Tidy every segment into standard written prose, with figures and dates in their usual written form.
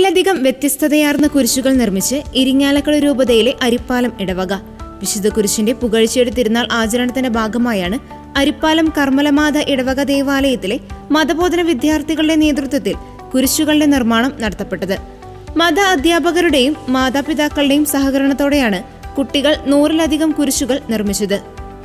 നൂറിലധികം വ്യത്യസ്തതയാർന്ന കുരിശുകൾ നിർമ്മിച്ച് ഇരിങ്ങാലക്കുട രൂപതയിലെ അരിപ്പാലം ഇടവക. വിശുദ്ധ കുരിശിന്റെ പുകഴ്ചയുടെ തിരുനാൾ ആചരണത്തിന്റെ ഭാഗമായാണ് അരിപ്പാലം കർമ്മലമാത ഇടവക ദേവാലയത്തിലെ മതബോധന വിദ്യാർത്ഥികളുടെ നേതൃത്വത്തിൽ കുരിശുകളുടെ നിർമ്മാണം നടത്തപ്പെട്ടത്. മത അധ്യാപകരുടെയും മാതാപിതാക്കളുടെയും സഹകരണത്തോടെയാണ് കുട്ടികൾ 100-ലധികം കുരിശുകൾ നിർമ്മിച്ചത്.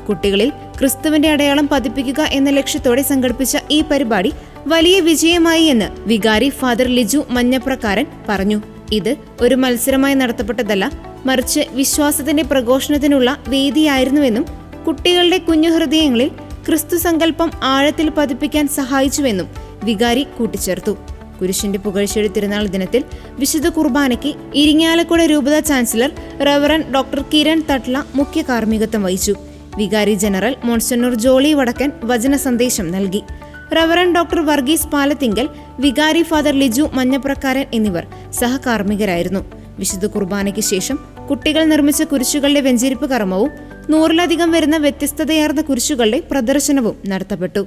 കുട്ടികളിൽ ക്രിസ്തുവിന്റെ അടയാളം പതിപ്പിക്കുക എന്ന ലക്ഷ്യത്തോടെ സംഘടിപ്പിച്ച ഈ പരിപാടി വലിയ വിജയമായി എന്ന് വികാരി ഫാദർ ലിജു മഞ്ഞപ്രക്കാരൻ പറഞ്ഞു. ഇത് ഒരു മത്സരമായി നടത്തപ്പെട്ടതല്ല, മറിച്ച് വിശ്വാസത്തിന്റെ പ്രഘോഷണത്തിനുള്ള വേദിയായിരുന്നുവെന്നും കുട്ടികളുടെ കുഞ്ഞു ഹൃദയങ്ങളിൽ ക്രിസ്തു സങ്കല്പം ആഴത്തിൽ പതിപ്പിക്കാൻ സഹായിച്ചുവെന്നും വികാരി കൂട്ടിച്ചേർത്തു. കുരിശിന്റെ പുകഴ്ചയുടെ തിരുനാൾ ദിനത്തിൽ വിശുദ്ധ കുർബാനയ്ക്ക് ഇരിങ്ങാലക്കുട രൂപത ചാൻസലർ റവറൻ ഡോക്ടർ കിരൺ തട്ല മുഖ്യ കാർമ്മികത്വം വഹിച്ചു. വികാരി ജനറൽ മോൺസിഞ്ഞോർ ജോളി വടക്കൻ വചന സന്ദേശം നൽകി. റവറൻ ഡോക്ടർ വർഗീസ് പാലത്തിങ്കൽ, വികാരി ഫാദർ ലിജു മഞ്ഞപ്രക്കാരൻ എന്നിവർ സഹകാർമ്മികരായിരുന്നു. വിശുദ്ധ കുർബാനയ്ക്ക് ശേഷം കുട്ടികൾ നിർമ്മിച്ച കുരിശുകളുടെ വെഞ്ചരിപ്പ് കർമ്മവും 100-ലധികം വരുന്ന വ്യത്യസ്തതയാർന്ന കുരിശുകളുടെ പ്രദർശനവും നടത്തപ്പെട്ടു.